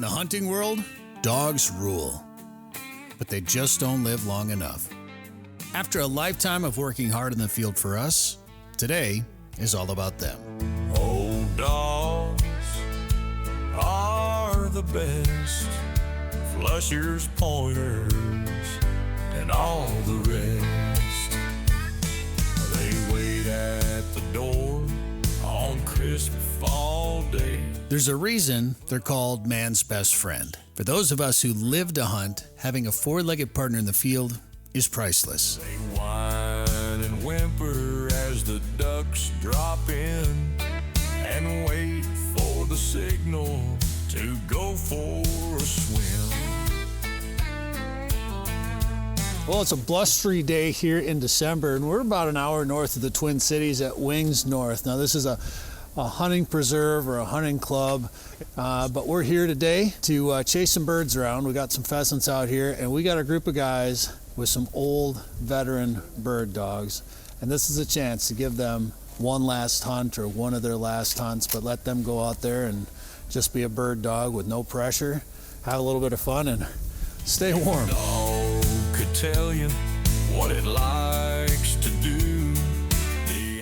In the hunting world, dogs rule. But they just don't live long enough. After a lifetime of working hard in the field for us, today is all about them. Old dogs are the best. Flushers, pointers, and all the rest. They wait at the door on crisp fall day. There's a reason they're called man's best friend. For those of us who live to hunt, having a four-legged partner in the field is priceless. They whine and whimper as the ducks drop in and wait for the signal to go for a swim. Well, it's a blustery day here in December, and we're about an hour north of the Twin Cities at Wings North. Now, this is a hunting preserve or a hunting club, but we're here today to chase some birds around. We got some pheasants out here, and we got a group of guys with some old veteran bird dogs, and this is a chance to give them one last hunt or one of their last hunts, but let them go out there and just be a bird dog with no pressure, have a little bit of fun, and stay warm. Dog could tell you what it likes to do.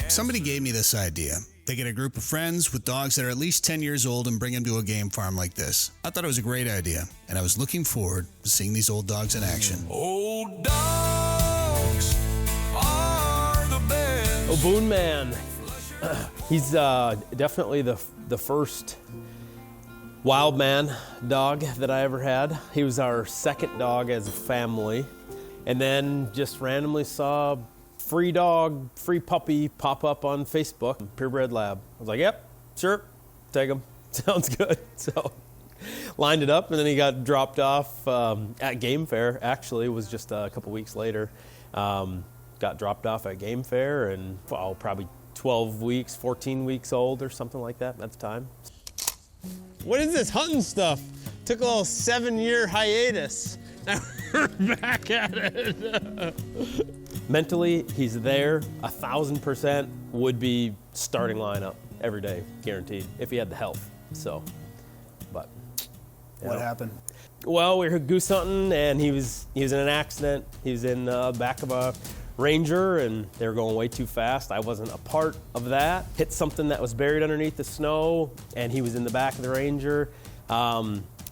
Somebody gave me this idea. They get a group of friends with dogs that are at least 10 years old and bring them to a game farm like this. I thought it was a great idea, and I was looking forward to seeing these old dogs in action. Old dogs are the best. Oh, Boone Man. He's definitely the first wild man dog that I ever had. He was our second dog as a family, and then just randomly saw free dog, free puppy pop up on Facebook, purebred lab. I was like, yep, sure, take him. Sounds good. So lined it up, and then he got dropped off at Game Fair. Actually, it was just a couple weeks later. Got dropped off at Game Fair, and probably 12 weeks, 14 weeks old or something like that at the time. What is this hunting stuff? Took a little 7-year hiatus. Now we're back at it. Mentally, he's there. 1,000% would be starting lineup every day, guaranteed, if he had the health. So, but What happened? Well, we were goose hunting, and he was in an accident. He was in the back of a Ranger, and they were going way too fast. I wasn't a part of that. Hit something that was buried underneath the snow, and he was in the back of the Ranger.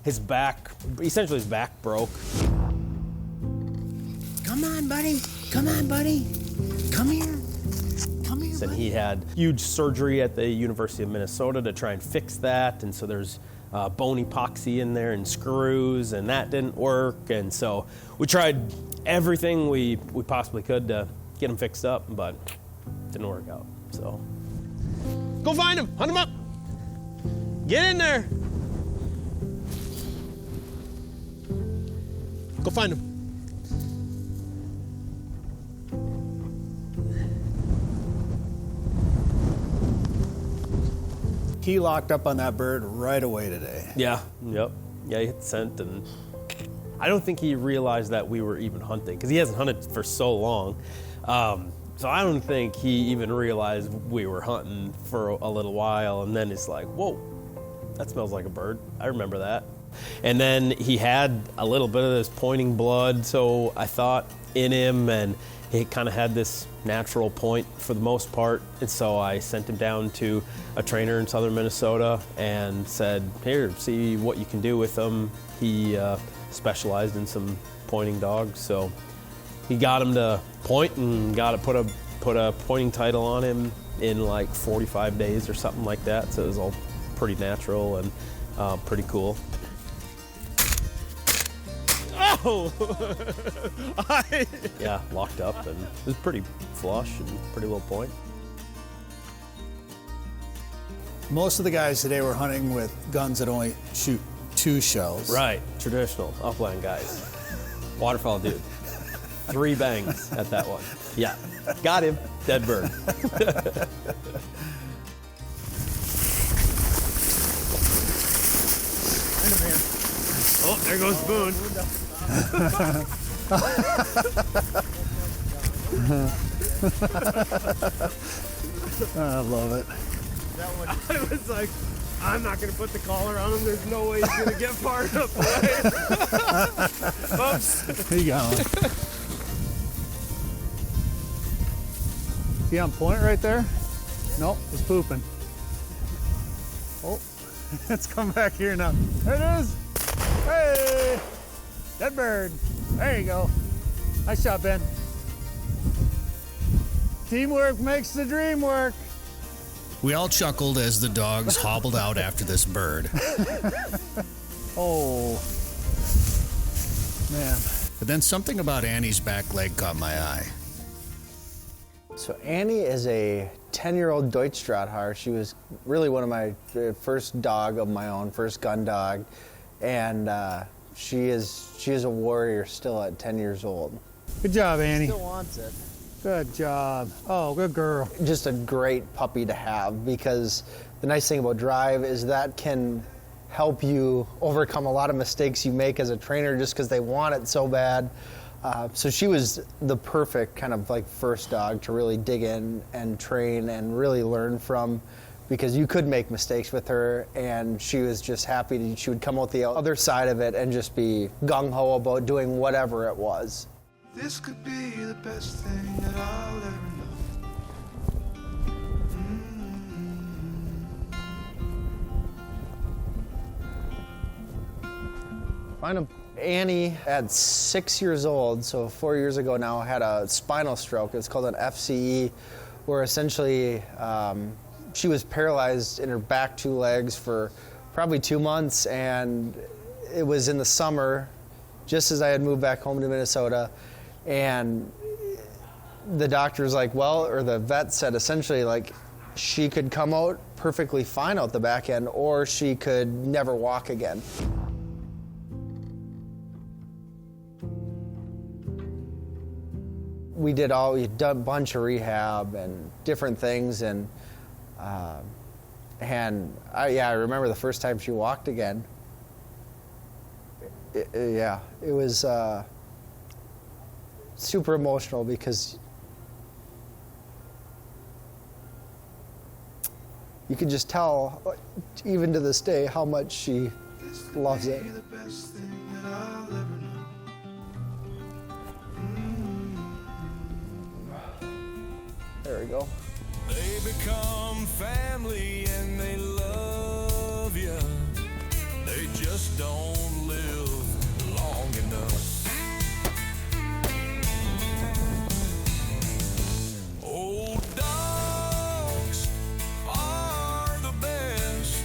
His back broke. Come on, buddy. Come on, buddy. Come here. Come here, And buddy. he had huge surgery at the University of Minnesota to try and fix that, and so there's bone epoxy in there and screws, and that didn't work, and so we tried everything we possibly could to get him fixed up, but it didn't work out. So Go find him. Hunt him up. Get in there. Go find him. He locked up on that bird right away today. yeah, yep, yeah, he hit the scent, and I don't think he realized that we were even hunting, because he hasn't hunted for so long. So I don't think he even realized we were hunting for a little while, and then it's like, whoa, that smells like a bird. I remember that. And then he had a little bit of this pointing blood, so I thought in him, and he kind of had this natural point for the most part, and so I sent him down to a trainer in southern Minnesota and said, here, see what you can do with him. He specialized in some pointing dogs, so he got him to point and put a pointing title on him in like 45 days or something like that, so it was all pretty natural and pretty cool. Oh! Yeah, locked up, and it was pretty flush and pretty low point. Most of the guys today were hunting with guns that only shoot 2 shells. Right, traditional upland guys. Waterfowl dude. 3 bangs at that one. Yeah, got him. Dead bird. Oh, there goes Boone. I love it. I was like, I'm not gonna put the collar on him. There's no way he's gonna get far enough away. Oops. There you go. See on point right there? Nope, it's pooping. Oh, it's come back here now. There it is. Hey, that bird. There you go. Nice shot, Ben. Teamwork makes the dream work. We all chuckled as the dogs hobbled out after this bird. Oh, man. But then something about Annie's back leg caught my eye. So Annie is a 10-year-old Deutschdrahthaar. She was really one of my first dog of my own, first gun dog. And she is a warrior still at 10 years old. Good job, Annie. Still wants it. Good job. Oh, good girl. Just a great puppy to have, because the nice thing about Drive is that can help you overcome a lot of mistakes you make as a trainer just because they want it so bad. So she was the perfect kind of like first dog to really dig in and train and really learn from, because you could make mistakes with her, and she was just happy she would come out the other side of it and just be gung-ho about doing whatever it was. This could be the best thing that I'll ever know. Find him. Annie at 6 years old, so 4 years ago now, had a spinal stroke. It's called an FCE, where essentially she was paralyzed in her back 2 legs for probably 2 months, and it was in the summer, just as I had moved back home to Minnesota, and the doctor's like, well, or the vet said essentially like she could come out perfectly fine out the back end, or she could never walk again. We did a bunch of rehab and different things, and I remember the first time she walked again. It was super emotional, because you could just tell, even to this day, how much she loves it. There we go. They become family and they love you. They just don't live long enough. Old dogs are the best.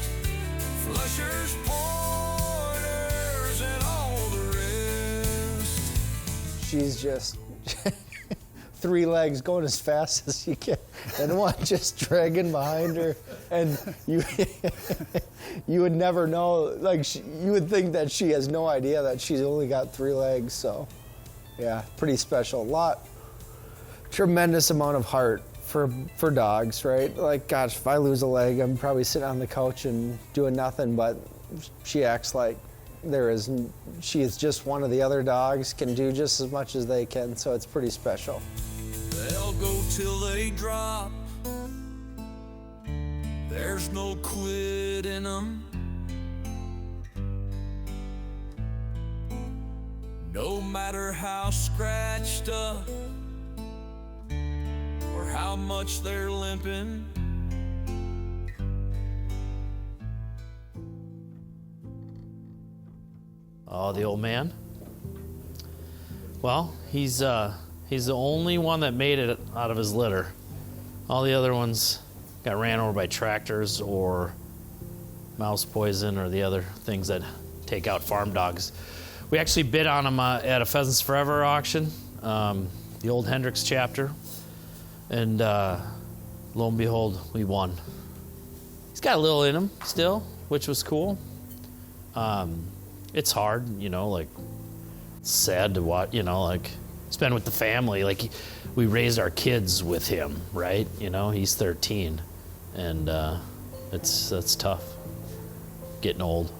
Flushers, pointers, and all the rest. She's just 3 legs going as fast as you can, and one just dragging behind her, and you would never know, like you would think that she has no idea that she's only got 3 legs. So yeah, pretty special. Tremendous amount of heart for dogs, right? Like, gosh, if I lose a leg, I'm probably sitting on the couch and doing nothing, but she acts like she is just one of the other dogs, can do just as much as they can, so it's pretty special. They'll go till they drop. There's no quit in them. No matter how scratched up or how much they're limping. Oh, the old man? Well, he's the only one that made it out of his litter. All the other ones got ran over by tractors or mouse poison or the other things that take out farm dogs. We actually bid on him at a Pheasants Forever auction, the old Hendricks chapter, and lo and behold, we won. He's got a little in him still, which was cool. It's hard, like, sad to watch, like, spend with the family. Like, we raised our kids with him, right? He's 13, and that's tough, getting old.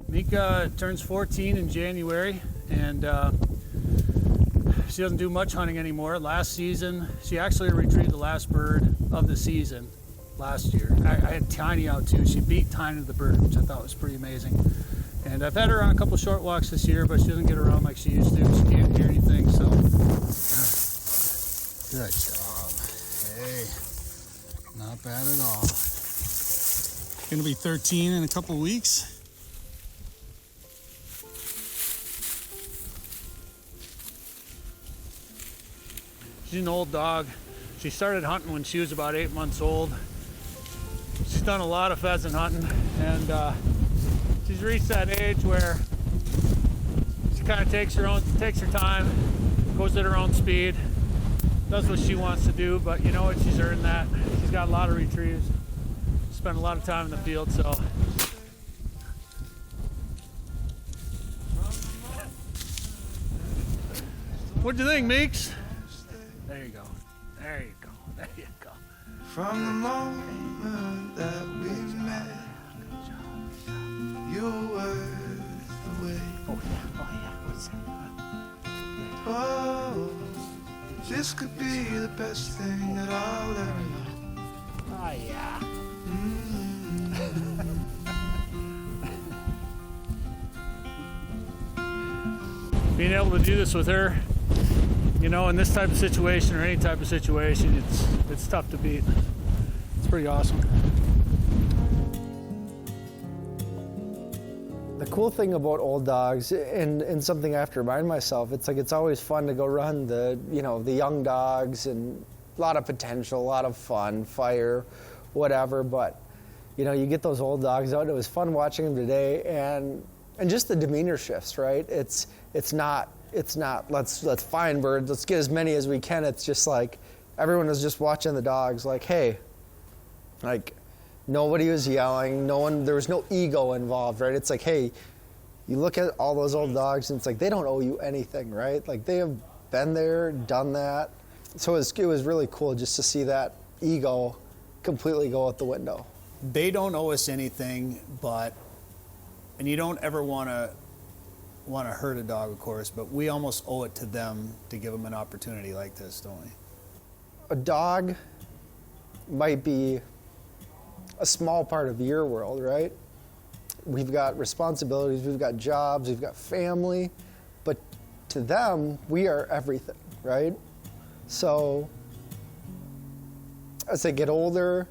Mika turns 14 in January, and She doesn't do much hunting anymore. Last season, she actually retrieved the last bird of the season last year. I had Tiny out too. She beat Tiny to the bird, which I thought was pretty amazing. And I've had her on a couple short walks this year, but she doesn't get around like she used to. She can't hear anything, so. Good job. Hey, not bad at all. Gonna be 13 in a couple weeks. She's an old dog. She started hunting when she was about 8 months old. She's done a lot of pheasant hunting, and she's reached that age where she kind of takes her time, goes at her own speed, does what she wants to do. But you know what? She's earned that. She's got a lot of retrieves. Spent a lot of time in the field, so. What'd you think, Meeks? There you go. There you go. There you go. From the moment that we met, you were the way. Oh yeah. Oh, this could be the best thing that I'll ever know. Oh yeah. Being able to do this with her, you know, in this type of situation or any type of situation, it's tough to beat. It's pretty awesome. The cool thing about old dogs, and something I have to remind myself, it's like it's always fun to go run the young dogs, and a lot of potential, a lot of fun, fire, whatever. But you know, you get those old dogs out. It was fun watching them today, and just the demeanor shifts, right? It's not let's find birds, let's get as many as we can. It's just like everyone was just watching the dogs, like, hey, like. Nobody was yelling, there was no ego involved, right? It's like, hey, you look at all those old dogs and it's like, they don't owe you anything, right? Like, they have been there, done that. So it was really cool just to see that ego completely go out the window. They don't owe us anything, and you don't ever want to hurt a dog, of course, but we almost owe it to them to give them an opportunity like this, don't we? A dog might be a small part of your world, right? We've got responsibilities, we've got jobs, we've got family, but to them, we are everything, right? So as they get older,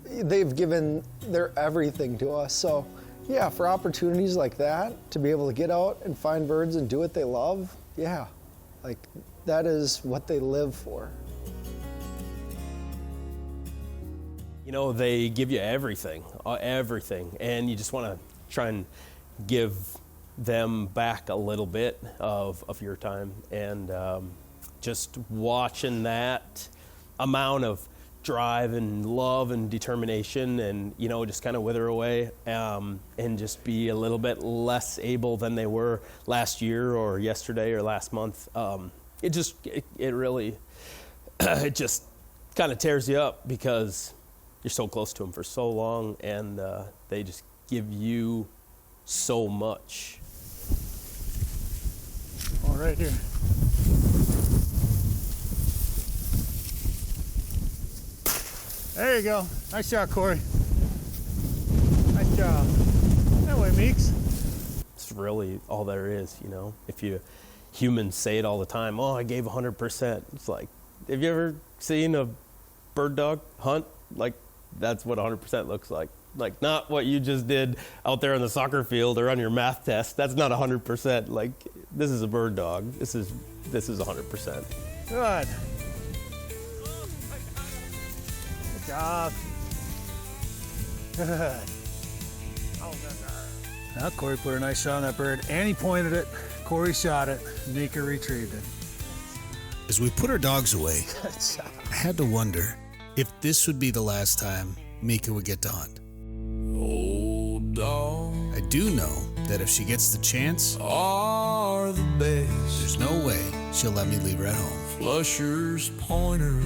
they've given their everything to us. So yeah, for opportunities like that, to be able to get out and find birds and do what they love, yeah, like that is what they live for. You know, they give you everything, and you just want to try and give them back a little bit of your time. And just watching that amount of drive and love and determination and, you know, just kind of wither away and just be a little bit less able than they were last year or yesterday or last month. It really, it just kind of tears you up because you're so close to them for so long, and they just give you so much. Oh, right here. There you go. Nice job, Corey. Nice job. That way, Meeks. It's really all there is, you know. If humans say it all the time, oh, I gave 100%. It's like, have you ever seen a bird dog hunt? Like, that's what 100% looks like. Like, not what you just did out there on the soccer field or on your math test. That's not 100%. Like, this is a bird dog. This is 100%. Good. Good job. Good. Oh, now Corey put a nice shot on that bird, and he pointed it. Corey shot it. Mika retrieved it. As we put our dogs away, I had to wonder if this would be the last time Mika would get to hunt. Old dog I do know that if she gets the chance, are the best. there's no way she'll let me leave her at home. Flusher's pointer